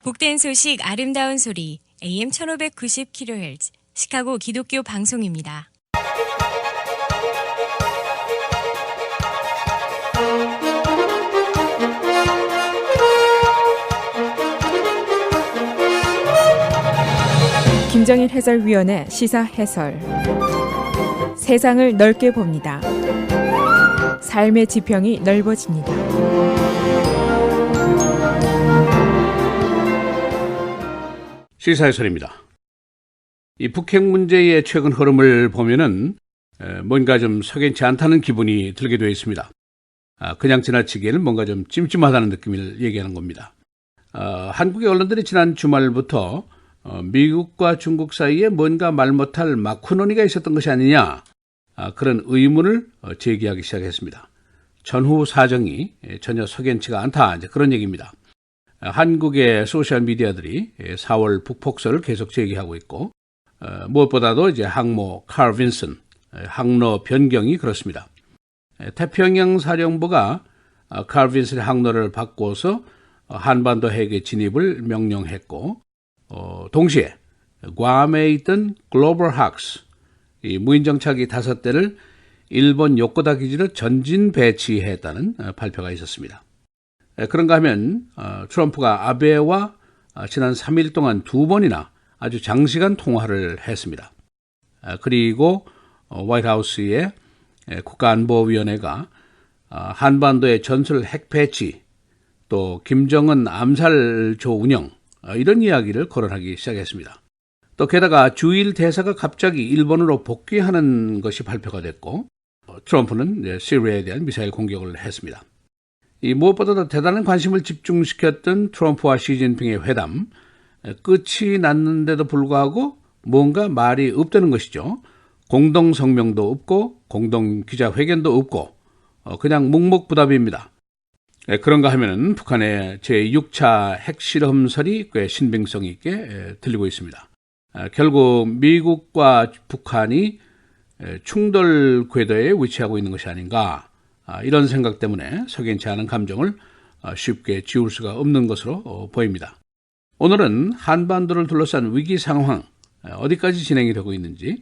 복된 소식 아름다운 소리 AM 1590kHz 시카고 기독교 방송입니다. 김정일 해설위원의 시사 해설. 세상을 넓게 봅니다. 삶의 지평이 넓어집니다. 시사해설입니다. 이 북핵 문제의 최근 흐름을 보면은 뭔가 좀 석연치 않다는 기분이 들게 되어 있습니다. 그냥 지나치기에는 뭔가 좀 찜찜하다는 느낌을 얘기하는 겁니다. 한국의 언론들이 지난 주말부터 미국과 중국 사이에 뭔가 말 못할 마쿠 논의가 있었던 것이 아니냐, 그런 의문을 제기하기 시작했습니다. 전후 사정이 전혀 석연치가 않다, 이제 그런 얘기입니다. 한국의 소셜미디어들이 4월 북폭설을 계속 제기하고 있고, 무엇보다도 이제 항모 칼 빈슨, 항로 변경이 그렇습니다. 태평양 사령부가 칼 빈슨의 항로를 바꿔서 한반도 핵의 진입을 명령했고, 동시에 괌에 있던 글로벌 학스, 이 무인정찰기 5대를 일본 요코다 기지로 전진 배치했다는 발표가 있었습니다. 그런가 하면 트럼프가 아베와 지난 3일 동안 2번이나 아주 장시간 통화를 했습니다. 그리고 화이트하우스의 국가안보위원회가 한반도의 전술 핵 배치, 또 김정은 암살조 운영, 이런 이야기를 거론하기 시작했습니다. 또 게다가 주일 대사가 갑자기 일본으로 복귀하는 것이 발표가 됐고, 트럼프는 시리아에 대한 미사일 공격을 했습니다. 이 무엇보다도 대단한 관심을 집중시켰던 트럼프와 시진핑의 회담, 끝이 났는데도 불구하고 뭔가 말이 없다는 것이죠. 공동 성명도 없고 공동 기자회견도 없고 그냥 묵묵부답입니다. 그런가 하면은 북한의 제6차 핵실험설이 꽤 신빙성 있게 들리고 있습니다. 결국 미국과 북한이 충돌 궤도에 위치하고 있는 것이 아닌가, 이런 생각 때문에 석연치 않은 감정을 쉽게 지울 수가 없는 것으로 보입니다. 오늘은 한반도를 둘러싼 위기 상황, 어디까지 진행이 되고 있는지,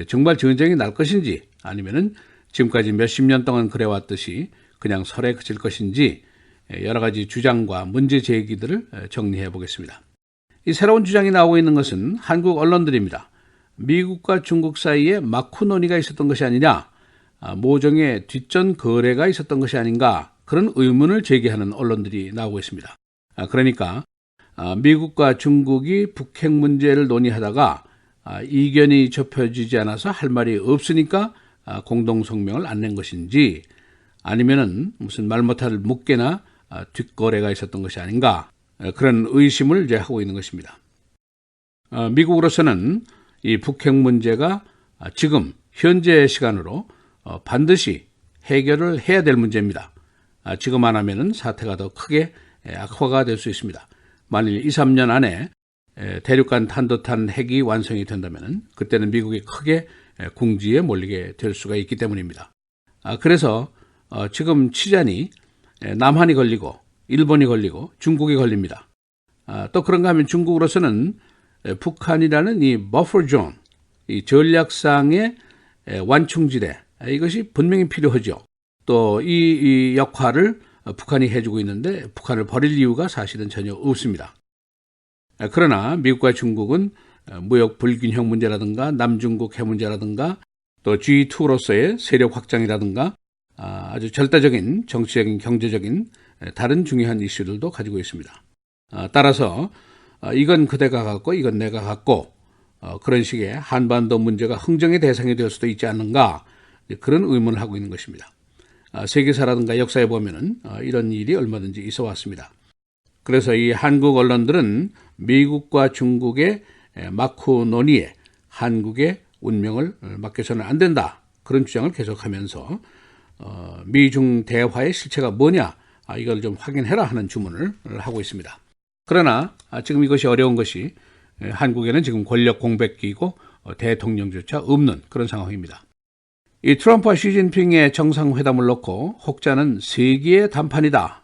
정말 전쟁이 날 것인지, 아니면은 지금까지 몇십 년 동안 그래왔듯이 그냥 설에 그칠 것인지, 여러 가지 주장과 문제 제기들을 정리해 보겠습니다. 이 새로운 주장이 나오고 있는 것은 한국 언론들입니다. 미국과 중국 사이에 마쿠 논의가 있었던 것이 아니냐, 모종의 뒷전 거래가 있었던 것이 아닌가, 그런 의문을 제기하는 언론들이 나오고 있습니다. 그러니까 미국과 중국이 북핵 문제를 논의하다가 이견이 좁혀지지 않아서 할 말이 없으니까 공동성명을 안 낸 것인지, 아니면은 무슨 말 못할 묵계나 뒷거래가 있었던 것이 아닌가, 그런 의심을 이제 하고 있는 것입니다. 미국으로서는 이 북핵 문제가 지금 현재 시간으로 반드시 해결을 해야 될 문제입니다. 지금 안 하면은 사태가 더 크게 악화가 될 수 있습니다. 만일 2, 3년 안에 대륙간 탄도탄 핵이 완성이 된다면 그때는 미국이 크게 궁지에 몰리게 될 수가 있기 때문입니다. 그래서 지금 치잔이 남한이 걸리고 일본이 걸리고 중국이 걸립니다. 또 그런가 하면 중국으로서는 북한이라는 이 버퍼 존, 이 전략상의 완충지대, 이것이 분명히 필요하죠. 또 이 역할을 북한이 해주고 있는데 북한을 버릴 이유가 사실은 전혀 없습니다. 그러나 미국과 중국은 무역 불균형 문제라든가 남중국 해 문제라든가 또 G2로서의 세력 확장이라든가 아주 절대적인 정치적인 경제적인 다른 중요한 이슈들도 가지고 있습니다. 따라서 이건 그대가 갖고 이건 내가 갖고 그런 식의 한반도 문제가 흥정의 대상이 될 수도 있지 않는가, 그런 의문을 하고 있는 것입니다. 세계사라든가 역사에 보면은 이런 일이 얼마든지 있어 왔습니다. 그래서 이 한국 언론들은 미국과 중국의 마쿠 논의에 한국의 운명을 맡겨서는 안 된다, 그런 주장을 계속하면서 미중 대화의 실체가 뭐냐, 이걸 좀 확인해라 하는 주문을 하고 있습니다. 그러나 지금 이것이 어려운 것이 한국에는 지금 권력 공백기이고 대통령조차 없는 그런 상황입니다. 이 트럼프와 시진핑의 정상회담을 놓고 혹자는 세계의 단판이다,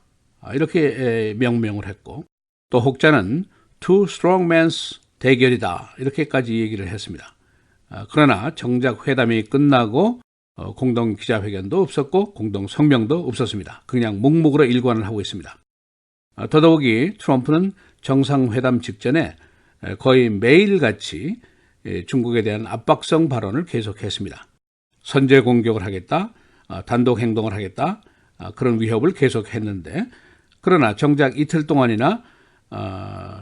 이렇게 명명을 했고, 또 혹자는 two strong men's 대결이다. 이렇게까지 얘기를 했습니다. 그러나 정작 회담이 끝나고 공동 기자회견도 없었고 공동 성명도 없었습니다. 그냥 묵묵으로 일관을 하고 있습니다. 더더욱이 트럼프는 정상회담 직전에 거의 매일같이 중국에 대한 압박성 발언을 계속했습니다. 선제 공격을 하겠다, 단독 행동을 하겠다, 그런 위협을 계속했는데 그러나 정작 이틀 동안이나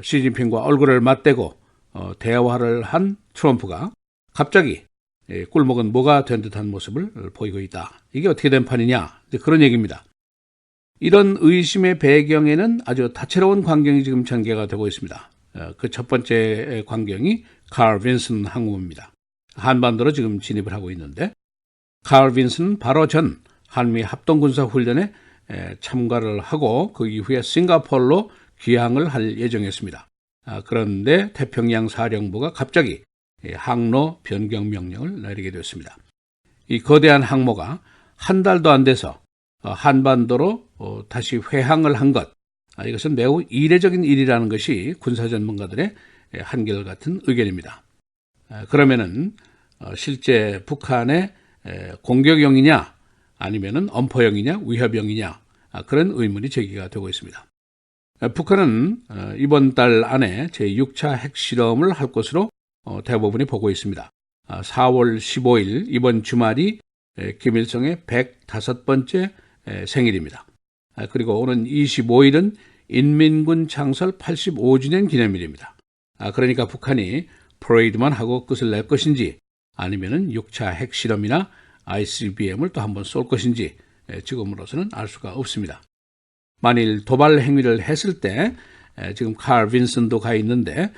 시진핑과 얼굴을 맞대고 대화를 한 트럼프가 갑자기 꿀먹은 뭐가 된 듯한 모습을 보이고 있다. 이게 어떻게 된 판이냐? 그런 얘기입니다. 이런 의심의 배경에는 아주 다채로운 광경이 지금 전개가 되고 있습니다. 그 첫 번째 광경이 칼 빈슨 항모입니다. 한반도로 지금 진입을 하고 있는데 칼 빈슨은 바로 전 한미 합동군사훈련에 참가를 하고 그 이후에 싱가포르로 귀향을 할 예정이었습니다. 그런데 태평양 사령부가 갑자기 항로 변경 명령을 내리게 되었습니다. 이 거대한 항모가 한 달도 안 돼서 한반도로 다시 회항을 한 것, 이것은 매우 이례적인 일이라는 것이 군사 전문가들의 한결같은 의견입니다. 그러면은 실제 북한의 공격용이냐 아니면은 엄포용이냐 위협용이냐 그런 의문이 제기가 되고 있습니다. 북한은 이번 달 안에 제6차 핵실험을 할 것으로 대부분이 보고 있습니다. 4월 15일 이번 주말이 김일성의 105번째 생일입니다. 그리고 오는 25일은 인민군 창설 85주년 기념일입니다. 그러니까 북한이 퍼레이드만 하고 끝을 낼 것인지 아니면은 6차 핵실험이나 ICBM을 또 한번 쏠 것인지 지금으로서는 알 수가 없습니다. 만일 도발 행위를 했을 때 지금 칼 빈슨도 가 있는데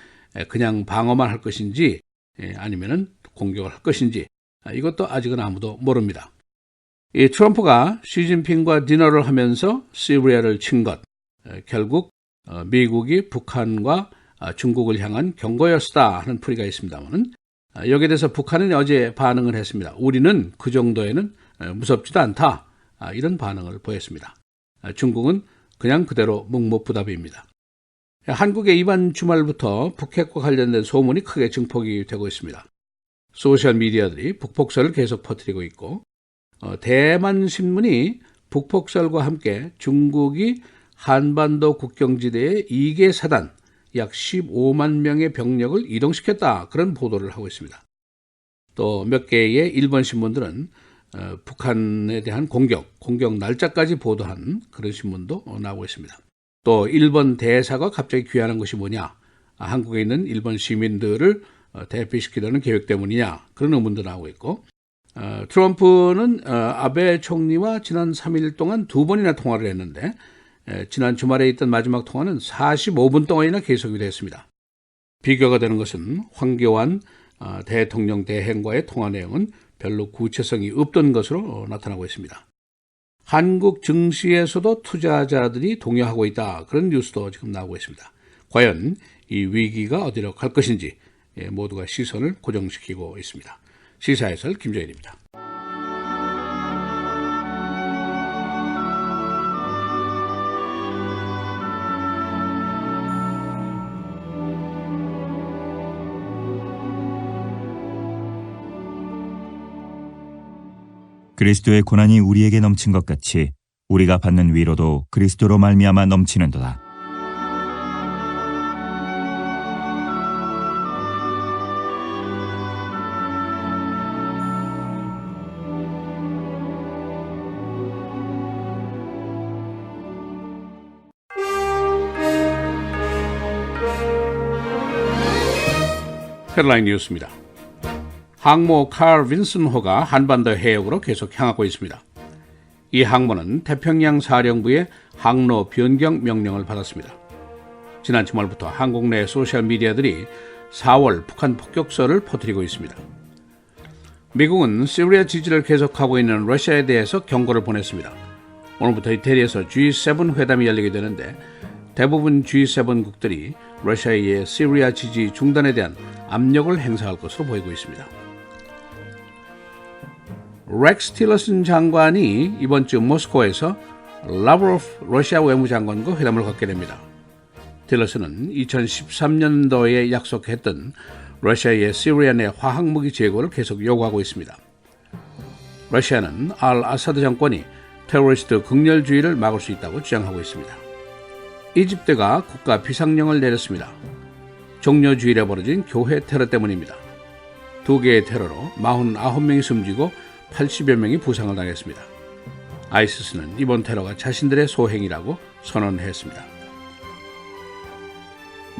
그냥 방어만 할 것인지 아니면은 공격을 할 것인지 이것도 아직은 아무도 모릅니다. 이 트럼프가 시진핑과 디너를 하면서 시리아를 친 것, 결국 미국이 북한과 중국을 향한 경고였다 하는 풀이가 있습니다만 여기에 대해서 북한은 어제 반응을 했습니다. 우리는 그 정도에는 무섭지도 않다. 이런 반응을 보였습니다. 중국은 그냥 그대로 묵묵부답입니다. 한국에 이번 주말부터 북핵과 관련된 소문이 크게 증폭이 되고 있습니다. 소셜미디어들이 북폭설을 계속 퍼뜨리고 있고 대만신문이 북폭설과 함께 중국이 한반도 국경지대에 2개 사단 약 15만 명의 병력을 이동시켰다 그런 보도를 하고 있습니다. 또 몇 개의 일본 신문들은 북한에 대한 공격 날짜까지 보도한 그런 신문도 나오고 있습니다. 또 일본 대사가 갑자기 귀환한 것이 뭐냐? 한국에 있는 일본 시민들을 대피시키려는 계획 때문이냐? 그런 의문도 나오고 있고 트럼프는 아베 총리와 지난 3일 동안 2번이나 통화를 했는데 지난 주말에 있던 마지막 통화는 45분 동안이나 계속이 됐습니다. 비교가 되는 것은 황교안 대통령 대행과의 통화 내용은 별로 구체성이 없던 것으로 나타나고 있습니다. 한국 증시에서도 투자자들이 동요하고 있다. 그런 뉴스도 지금 나오고 있습니다. 과연 이 위기가 어디로 갈 것인지 모두가 시선을 고정시키고 있습니다. 시사해설 김정일입니다. 그리스도의 고난이 우리에게 넘친 것 같이 우리가 받는 위로도 그리스도로 말미암아 넘치는도다. 헤드라인 뉴스입니다. 항모 칼 빈슨호가 한반도 해역으로 계속 향하고 있습니다. 이 항모는 태평양 사령부의 항로 변경 명령을 받았습니다. 지난 주말부터 한국 내 소셜미디어들이 4월 북한 폭격설을 퍼뜨리고 있습니다. 미국은 시리아 지지를 계속하고 있는 러시아에 대해서 경고를 보냈습니다. 오늘부터 이태리에서 G7 회담이 열리게 되는데 대부분 G7 국들이 러시아의 시리아 지지 중단에 대한 압력을 행사할 것으로 보이고 있습니다. 렉스 틸러슨 장관이 이번 주 모스크바에서 라브로프 러시아 외무장관과 회담을 갖게 됩니다. 틸러스는 2013년도에 약속했던 러시아의 시리아 내 화학무기 재고를 계속 요구하고 있습니다. 러시아는 알 아사드 정권이 테러리스트 극렬주의를 막을 수 있다고 주장하고 있습니다. 이집트가 국가 비상령을 내렸습니다. 종려주일에 벌어진 교회 테러 때문입니다. 두 개의 테러로 49명이 숨지고 80여 명이 부상을 당했습니다. 아이시스는 이번 테러가 자신들의 소행이라고 선언했습니다.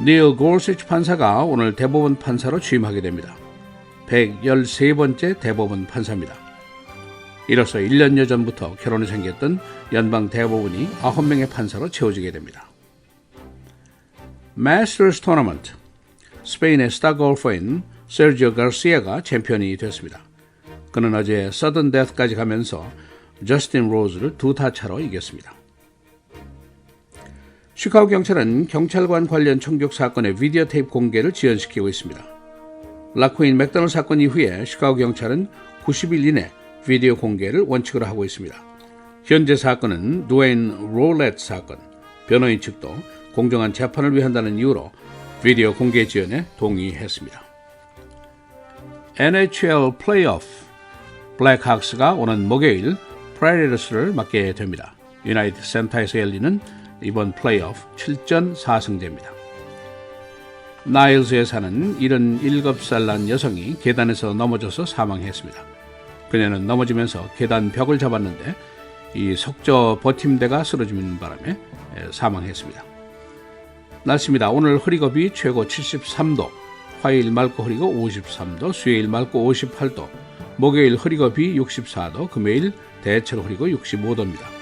닐 고르시치 판사가 오늘 대법원 판사로 취임하게 됩니다. 113번째 대법원 판사입니다. 이로써 1년여 전부터 결혼이 생겼던 연방 대법원이 9명의 판사로 채워지게 됩니다. 마스터스 토너먼트, 스페인의 스타 골퍼인 세르지오 가르시아가 챔피언이 됐습니다. 그는 어제 서든 데스까지 가면서 저스틴 로즈를 2타 차로 이겼습니다. 시카고 경찰은 경찰관 관련 총격 사건의 비디오 테이프 공개를 지연시키고 있습니다. 라쿠인 맥도널드 사건 이후에 시카고 경찰은 90일 이내 비디오 공개를 원칙으로 하고 있습니다. 현재 사건은 드웨인 롤렛 사건, 변호인 측도 공정한 재판을 위한다는 이유로 비디오 공개 지연에 동의했습니다. NHL 플레이오프, 블랙학스가 오는 목요일 프라이어스를 맞게 됩니다. 유나이티드 센터에서 열리는 이번 플레이오프 7전 4승제입니다. 나일즈에 사는 77살 난 여성이 계단에서 넘어져서 사망했습니다. 그녀는 넘어지면서 계단 벽을 잡았는데 이 석조 버팀대가 쓰러지는 바람에 사망했습니다. 날씨입니다. 오늘 흐리겁이 최고 73도, 화요일 맑고 흐리고 53도, 수요일 맑고 58도, 목요일 흐리겁이 64도, 금요일 대체로 흐리고 65도입니다.